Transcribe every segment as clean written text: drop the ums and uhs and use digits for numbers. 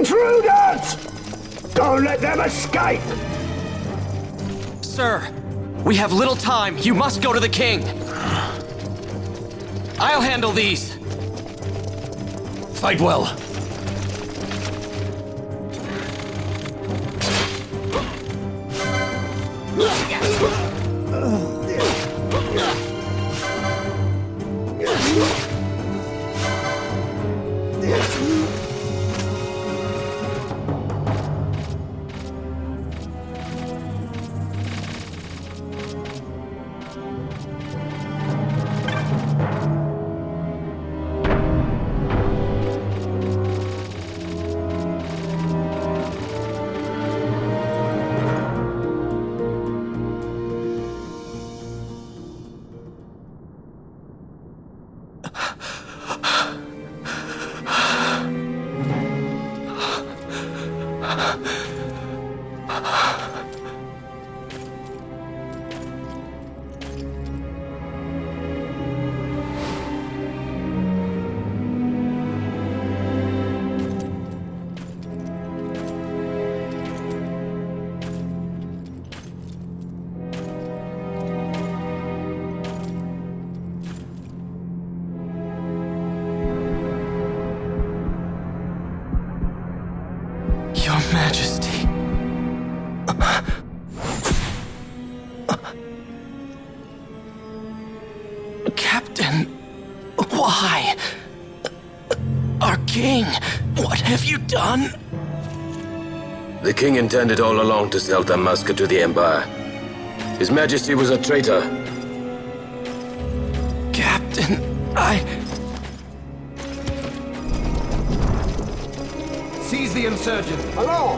Intruders! Don't let them escape! Sir, we have little time. You must go to the king. I'll handle these. Fight well. Your Majesty. Captain, why? Our king, what have you done? The king intended all along to sell Dalmasca to the Empire. His Majesty was a traitor. Captain, Seize the insurgent. Hello!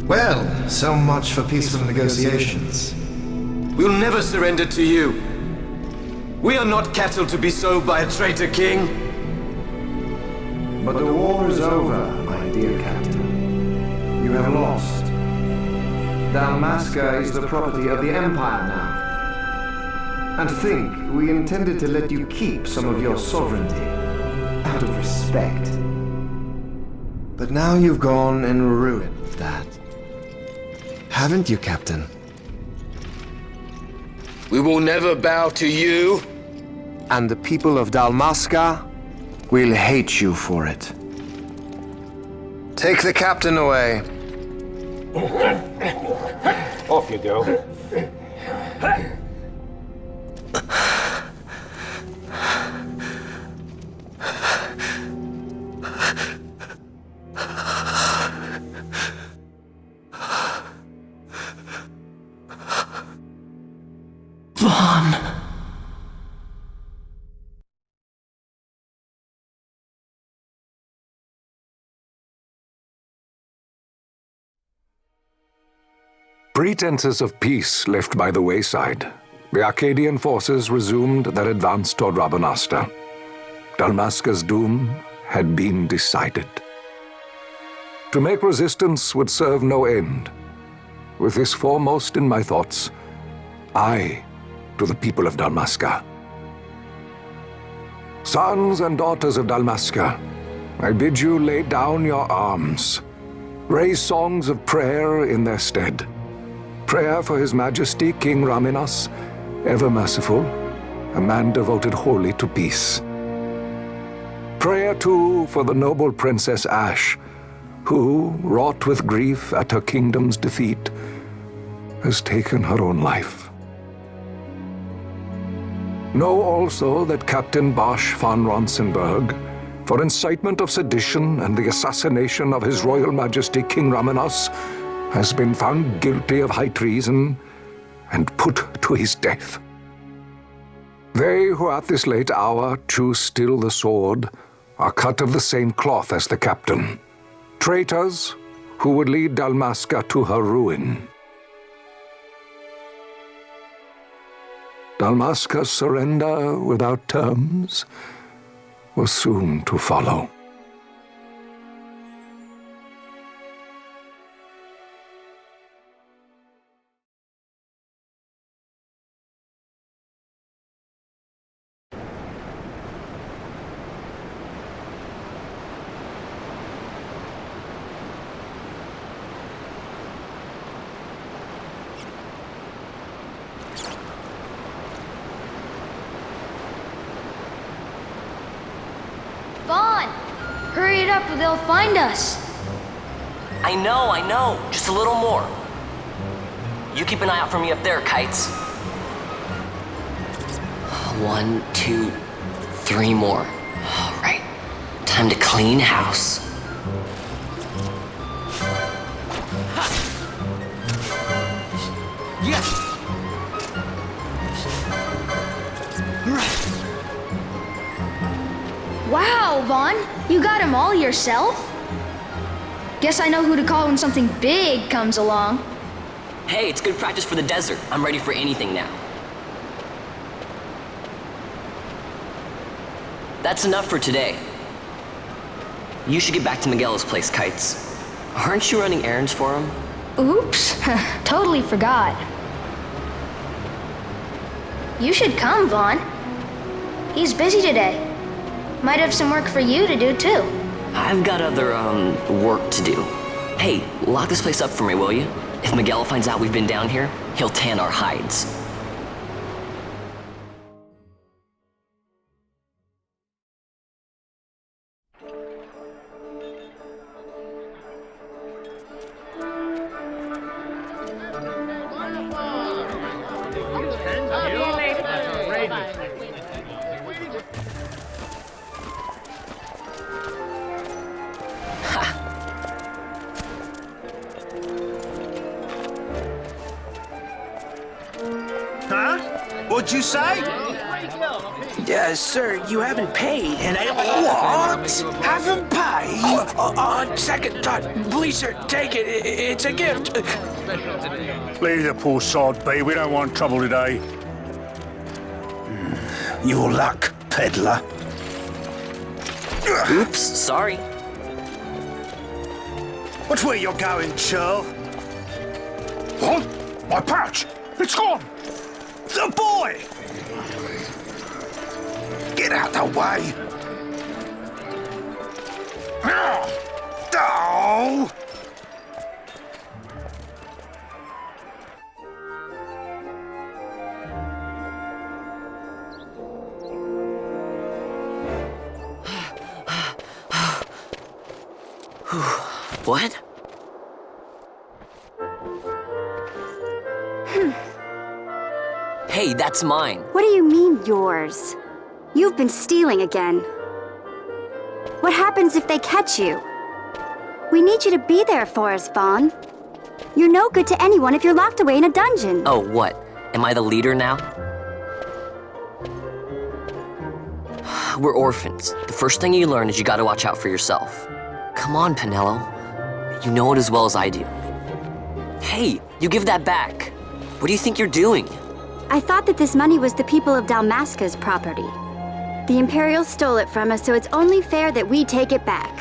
Well, so much for peaceful negotiations. We'll never surrender to you. We are not cattle to be sold by a traitor king. But the war is over, my dear captain. You have lost. Dalmasca is the property of the Empire now. And to think we intended to let you keep some of your sovereignty, out of respect. But now you've gone and ruined that. Haven't you, Captain? We will never bow to you. And the people of Dalmasca will hate you for it. Take the captain away. Off you go. Vaughn. Pretenses of peace left by the wayside, the Arcadian forces resumed their advance toward Rabanasta. Dalmasca's doom had been decided. To make resistance would serve no end. With this foremost in my thoughts, I to the people of Dalmasca. Sons and daughters of Dalmasca, I bid you lay down your arms. Raise songs of prayer in their stead. Prayer for His Majesty King Raminas, ever merciful, a man devoted wholly to peace. Prayer, too, for the noble Princess Ash, who, wrought with grief at her kingdom's defeat, has taken her own life. Know also that Captain Bosch von Ronsenberg, for incitement of sedition and the assassination of His Royal Majesty King Raminas, has been found guilty of high treason and put to his death. They who at this late hour choose still the sword are cut of the same cloth as the captain, traitors who would lead Dalmasca to her ruin. Dalmasca's surrender without terms was soon to follow. Hurry it up or they'll find us. I know. Just a little more. You keep an eye out for me up there, Kites. 1, 2, 3 more. All right. Time to clean house. Yes! Wow, Vaughn, you got him all yourself? Guess I know who to call when something big comes along. Hey, it's good practice for the desert. I'm ready for anything now. That's enough for today. You should get back to Miguel's place, Kites. Aren't you running errands for him? Oops, totally forgot. You should come, Vaughn. He's busy today. Might have some work for you to do, too. I've got other, work to do. Hey, lock this place up for me, will you? If Miguel finds out we've been down here, he'll tan our hides. Huh? What'd you say? Sir, you haven't paid, and I... What? Haven't paid? On second thought, please, sir, take it. It's a gift. Leave the poor sod be. We don't want trouble today. Your luck, peddler. Oops, sorry. Watch where you're going, churl. What? My pouch! It's gone! The boy! Get out the way! Oh! What? Hey, that's mine. What do you mean, yours? You've been stealing again. What happens if they catch you? We need you to be there for us, Vaughn. You're no good to anyone if you're locked away in a dungeon. Oh, what? Am I the leader now? We're orphans. The first thing you learn is you gotta watch out for yourself. Come on, Pinello. You know it as well as I do. Hey, you give that back. What do you think you're doing? I thought that this money was the people of Dalmasca's property. The Imperials stole it from us, so it's only fair that we take it back.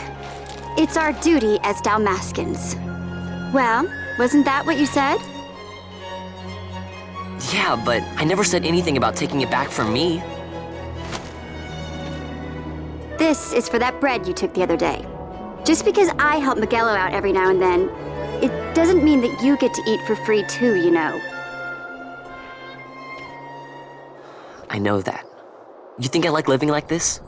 It's our duty as Dalmascans. Well, wasn't that what you said? Yeah, but I never said anything about taking it back from me. This is for that bread you took the other day. Just because I help Miguelo out every now and then, it doesn't mean that you get to eat for free too, you know. I know that. You think I like living like this?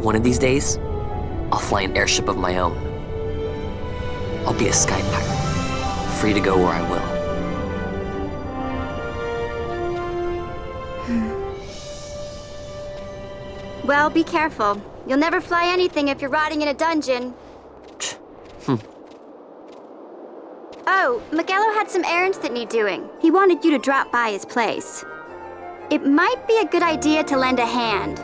One of these days, I'll fly an airship of my own. I'll be a sky pirate, free to go where I will. Well, be careful. You'll never fly anything if you're rotting in a dungeon. Oh, Miguelo had some errands that need doing. He wanted you to drop by his place. It might be a good idea to lend a hand.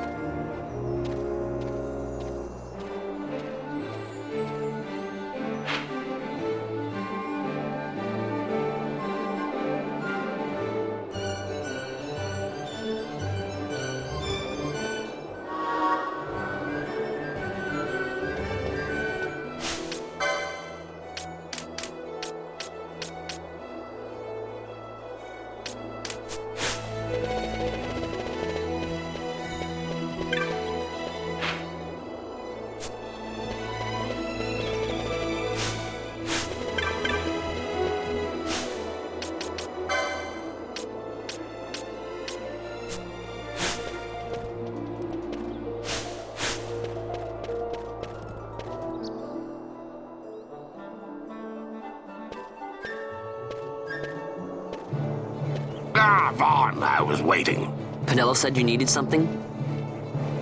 Vaughn, I was waiting. Pinello said you needed something?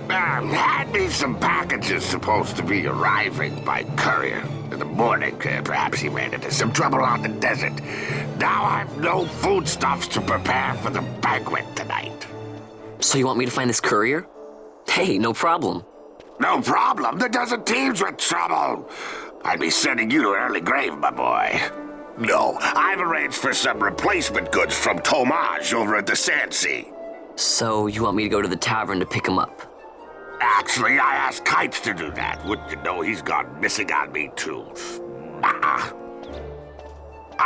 Had me some packages supposed to be arriving by courier. In the morning, perhaps he ran into some trouble on the desert. Now I've no foodstuffs to prepare for the banquet tonight. So you want me to find this courier? Hey, no problem. No problem. The desert teems with trouble. I'd be sending you to an early grave, my boy. No, I've arranged for some replacement goods from Tomage over at the Sandsea. So you want me to go to the tavern to pick him up? Actually, I asked Kites to do that. Wouldn't you know he's gone missing on me, too. I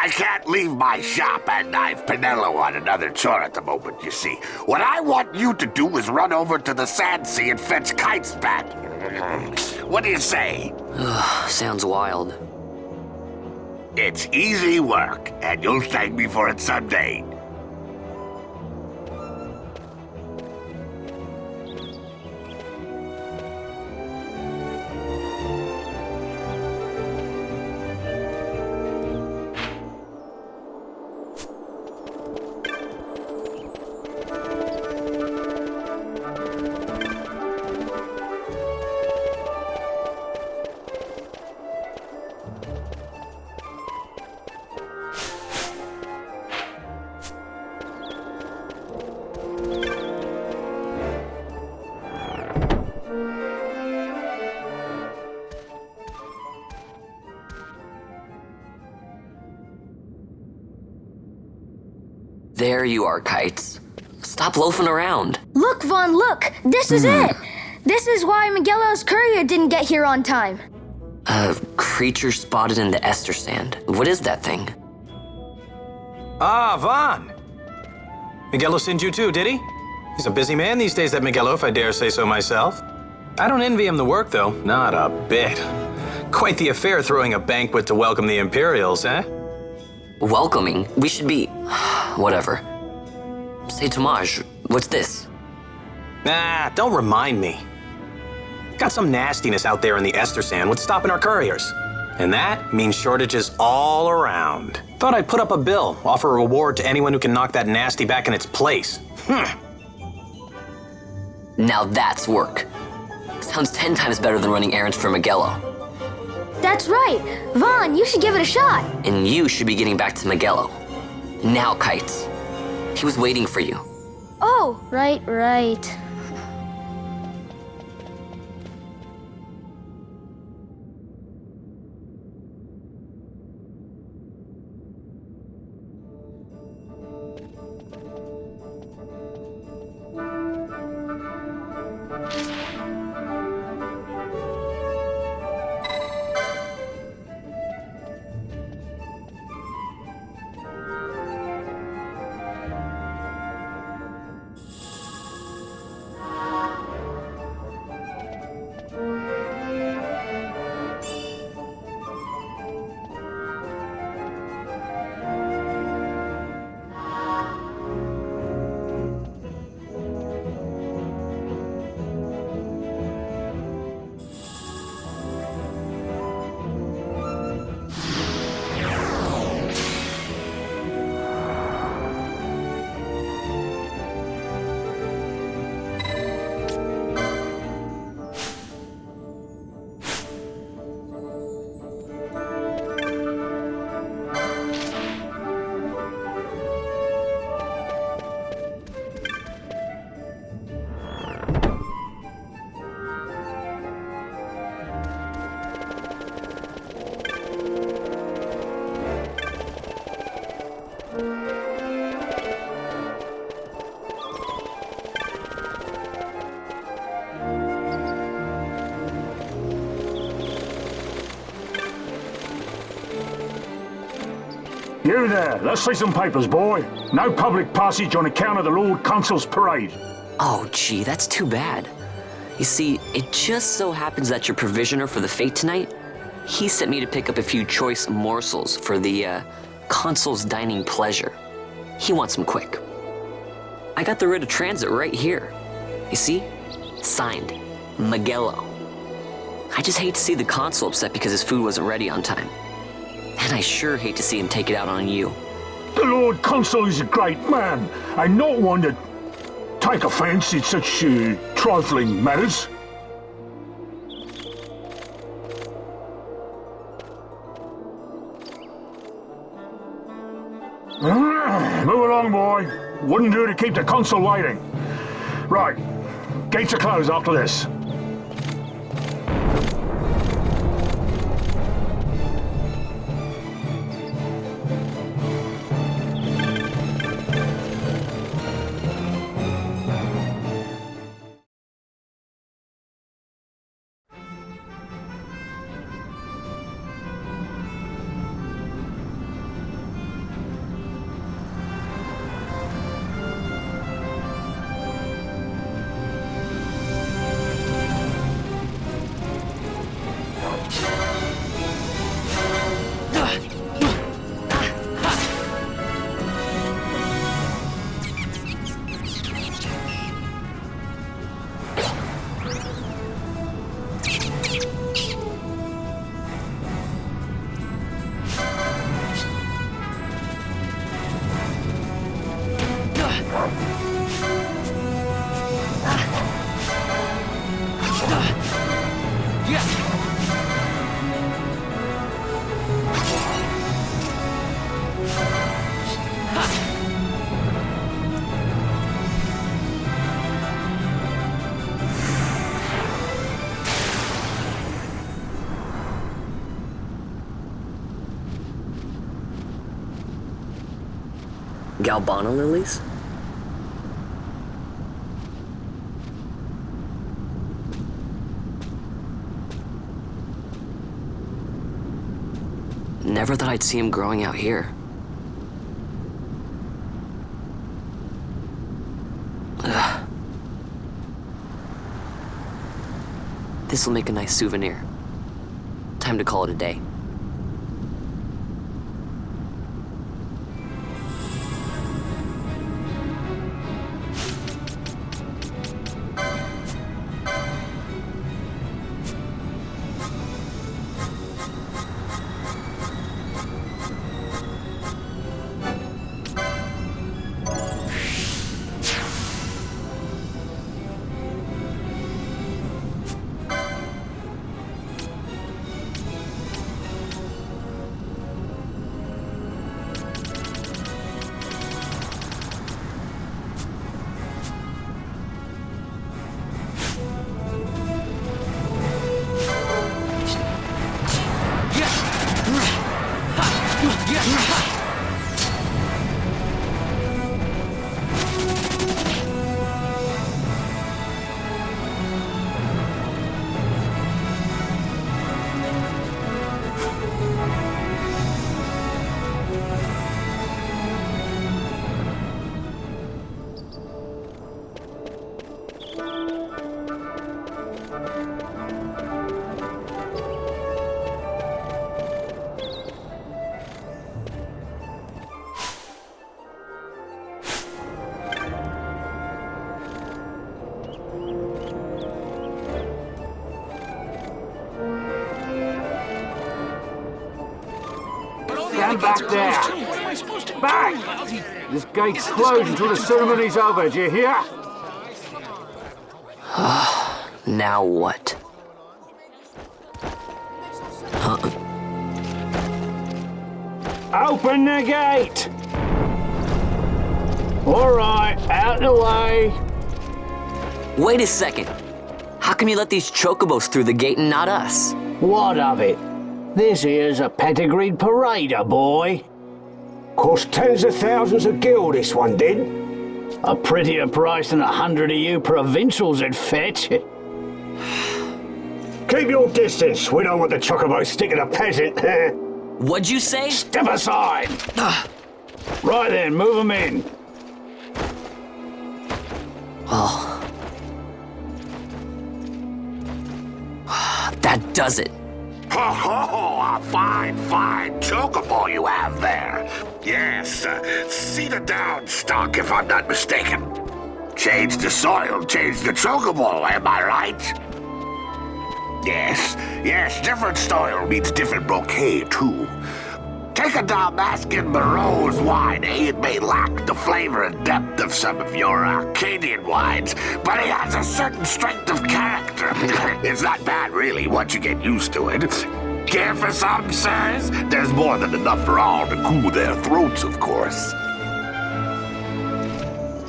can't leave my shop and I've Pinello on another chore at the moment, you see. What I want you to do is run over to the Sandsea and fetch Kites back. What do you say? Sounds wild. It's easy work, and you'll thank me for it someday. There you are, Kites. Stop loafing around. Look, Vaughn, look! This is it! This is why Miguelo's courier didn't get here on time. Creature spotted in the ester sand. What is that thing? Ah, Vaughn! Miguelo sent you too, did he? He's a busy man these days, that Miguelo, if I dare say so myself. I don't envy him the work, though. Not a bit. Quite the affair throwing a banquet to welcome the Imperials, eh? Welcoming? We should be... whatever. Say, Tomage, what's this? Nah, don't remind me. Got some nastiness out there in the ester sand. What's stopping our couriers? And that means shortages all around. Thought I'd put up a bill, offer a reward to anyone who can knock that nasty back in its place. Now that's work. Sounds 10 times better than running errands for Miguelo. That's right! Vaughn, you should give it a shot! And you should be getting back to Miguelo. Now, Kites. He was waiting for you. Oh, right. You there, let's see some papers, boy. No public passage on account of the Lord Consul's parade. Oh, gee, that's too bad. You see, it just so happens that your provisioner for the fete tonight, he sent me to pick up a few choice morsels for the, Consul's dining pleasure. He wants them quick. I got the writ of transit right here. You see? Signed, Miguelo. I just hate to see the Consul upset because his food wasn't ready on time. And I sure hate to see him take it out on you. The Lord Consul is a great man, and not one to take offence in such trifling matters. Move along, boy. Wouldn't do to keep the Consul waiting. Right. Gates are closed after this. Galbana lilies? Never thought I'd see him growing out here. Ugh. This'll make a nice souvenir. Time to call it a day. Stand back there! Back! This gate's closed until the ceremony's over, do you hear? Now what? Open the gate! Alright, out the way! Wait a second. How come you let these chocobos through the gate and not us? What of it? This here's a pedigreed parader, boy. Cost tens of thousands of gil, this one did. A prettier price than 100 of you provincials would fetch. Keep your distance. We don't want the chocobo sticking a peasant. What'd you say? Step aside. Right then, move them in. Oh. That does it. Oh, a fine chocobo you have there. Yes, cedar down stock, if I'm not mistaken. Change the soil, change the chocobo, am I right? Yes, different soil means different bouquet, too. Take a Dalmascan Barrow's wine, eh? It may lack the flavor and depth of some of your Arcadian wines, but it has a certain strength of character. It's not bad, really, once you get used to it. Care for some, sirs? There's more than enough for all to cool their throats, of course.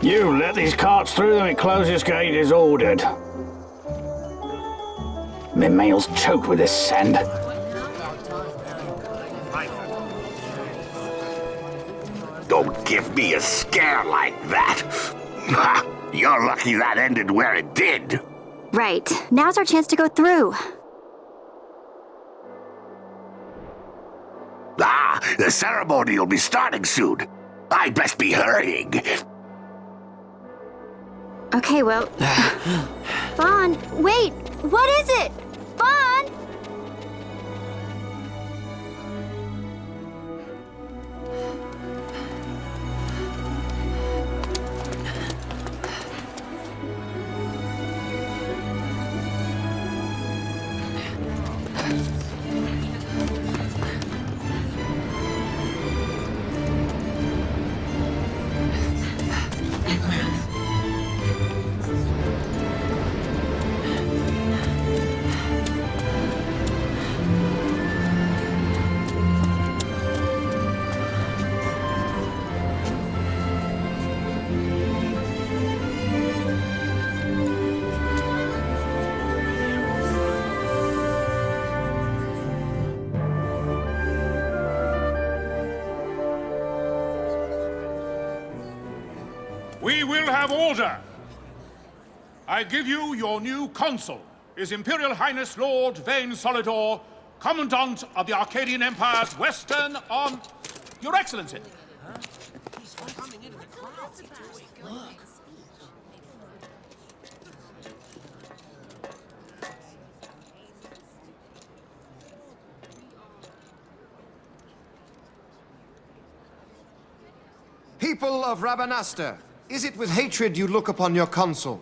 You let these carts through, the closest gate is ordered. My mail's choked with this sand. Don't give me a scare like that. You're lucky that ended where it did. Right. Now's our chance to go through. The ceremony will be starting soon. I'd best be hurrying. Okay, well... Vaughn, wait! What is it? Vaughn! We will have order. I give you your new consul, His Imperial Highness Lord Vane Solidor, Commandant of the Arcadian Empire's Western Arm... Your Excellency. People of Rabanastre, is it with hatred you look upon your consul?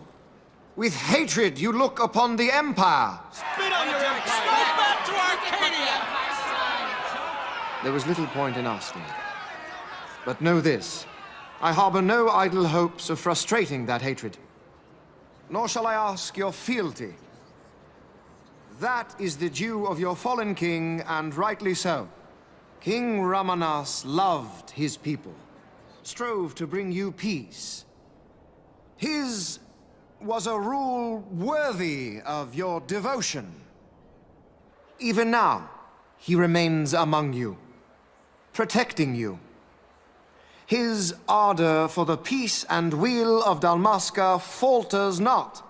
With hatred you look upon the Empire? Spit on your empire! Go back to Arcadia! There was little point in asking. But know this, I harbor no idle hopes of frustrating that hatred. Nor shall I ask your fealty. That is the due of your fallen king, and rightly so. King Ramanas loved his people, strove to bring you peace. His was a rule worthy of your devotion. Even now, he remains among you, protecting you. His ardor for the peace and weal of Dalmasca falters not.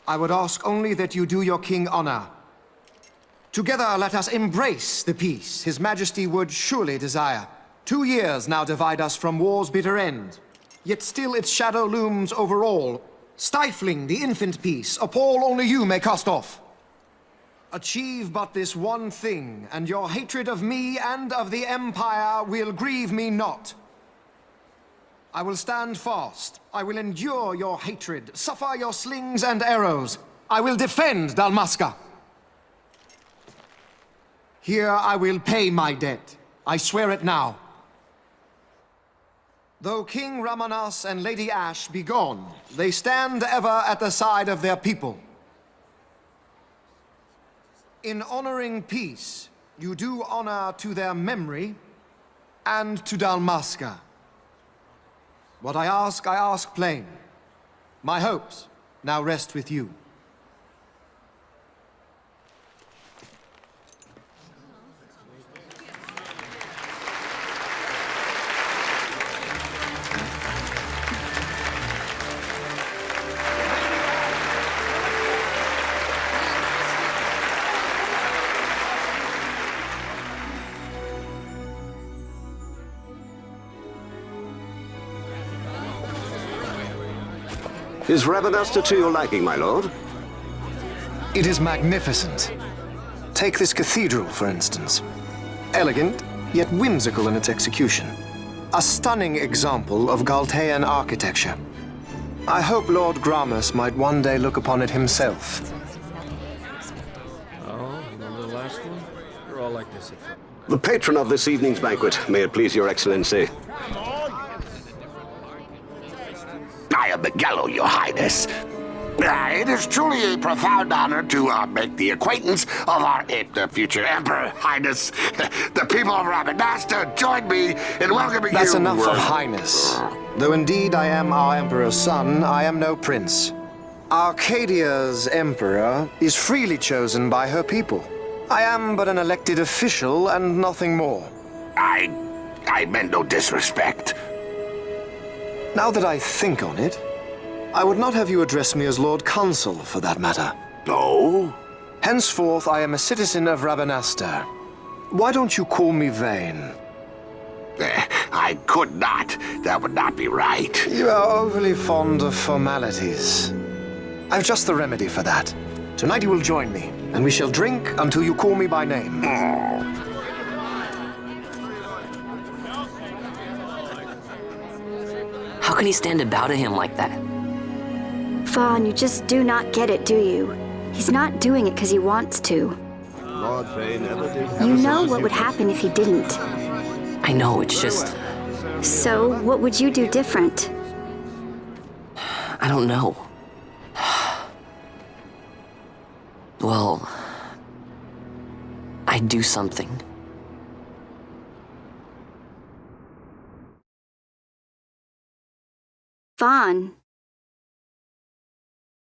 I would ask only that you do your king honor. Together let us embrace the peace His Majesty would surely desire. 2 years now divide us from war's bitter end, yet still its shadow looms over all, stifling the infant peace a pall only you may cast off. Achieve but this one thing, and your hatred of me and of the Empire will grieve me not. I will stand fast. I will endure your hatred, suffer your slings and arrows. I will defend Dalmasca. Here I will pay my debt. I swear it now. Though King Ramanas and Lady Ash be gone, they stand ever at the side of their people. In honoring peace, you do honor to their memory and to Dalmasca. What I ask plain. My hopes now rest with you. Is Rabanastre to your liking, my lord? It is magnificent. Take this cathedral, for instance. Elegant, yet whimsical in its execution. A stunning example of Galtean architecture. I hope Lord Gramus might one day look upon it himself. Oh, remember the last one? You're all like this at first. The patron of this evening's banquet, may it please your excellency. I am Miguel, your highness. It is truly a profound honor to make the acquaintance of our future emperor, highness. The people of Rabanasta join me in welcoming you. That's enough of highness. Though indeed I am our emperor's son, I am no prince. Arcadia's emperor is freely chosen by her people. I am but an elected official and nothing more. I meant no disrespect. Now that I think on it, I would not have you address me as Lord Consul, for that matter. No? Henceforth, I am a citizen of Rabanasta. Why don't you call me Vane? I could not. That would not be right. You are overly fond of formalities. I've just the remedy for that. Tonight you will join me, and we shall drink until you call me by name. How can he stand about to him like that? Fawn, you just do not get it, do you? He's not doing it because he wants to. Lord Vane never did. You know what would happen if he didn't. I know, it's just... So, what would you do different? I don't know. Well... I'd do something. Vaughn.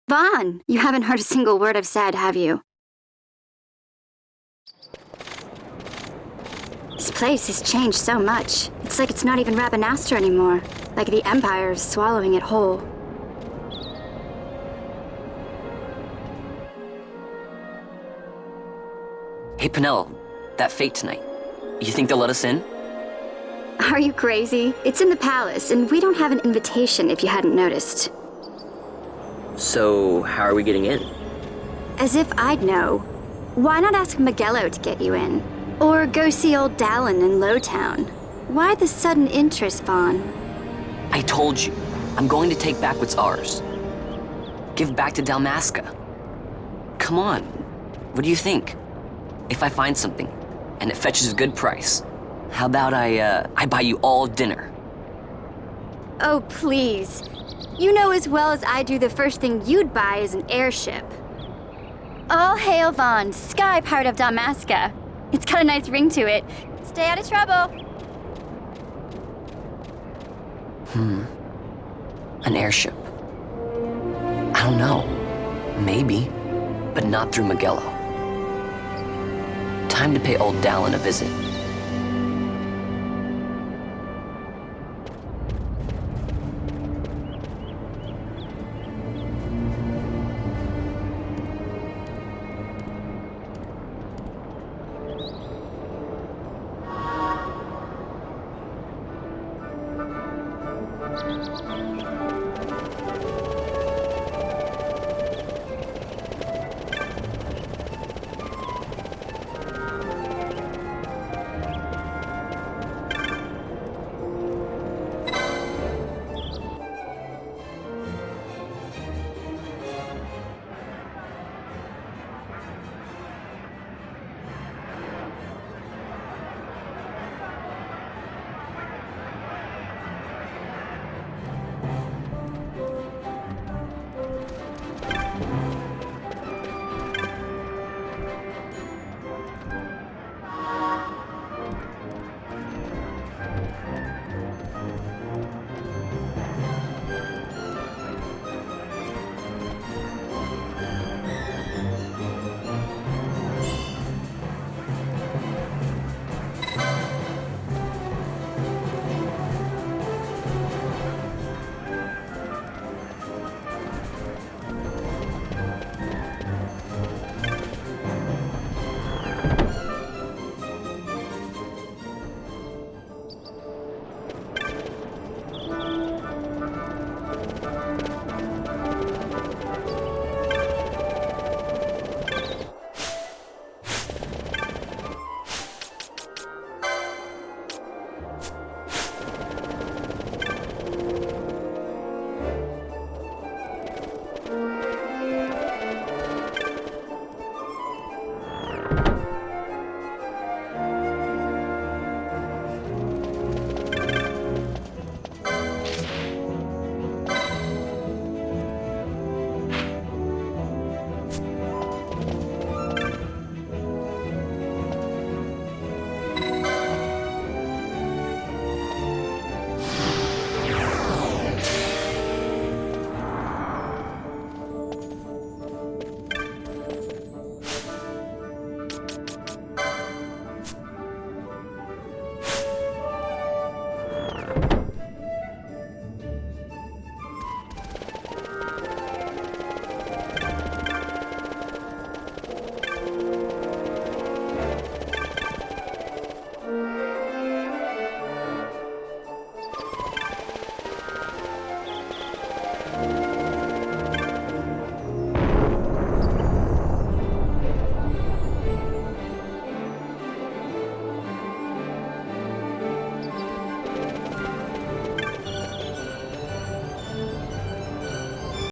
Vaughn, you haven't heard a single word I've said, have you? This place has changed so much. It's like it's not even Rabanasta anymore. Like the Empire is swallowing it whole. Hey, Penelo, that fete tonight. You think they'll let us in? Are you crazy? It's in the palace, and we don't have an invitation if you hadn't noticed. So, how are we getting in? As if I'd know. Why not ask Magello to get you in? Or go see old Dallin in Lowtown? Why the sudden interest, Vaughn? I told you, I'm going to take back what's ours. Give back to Dalmasca. Come on, what do you think? If I find something, and it fetches a good price, how about I buy you all dinner? Oh, please. You know as well as I do the first thing you'd buy is an airship. All hail Vaughn, Sky Pirate of Dalmasca. It's got a nice ring to it. Stay out of trouble. An airship. I don't know. Maybe, but not through Magello. Time to pay old Dallin a visit.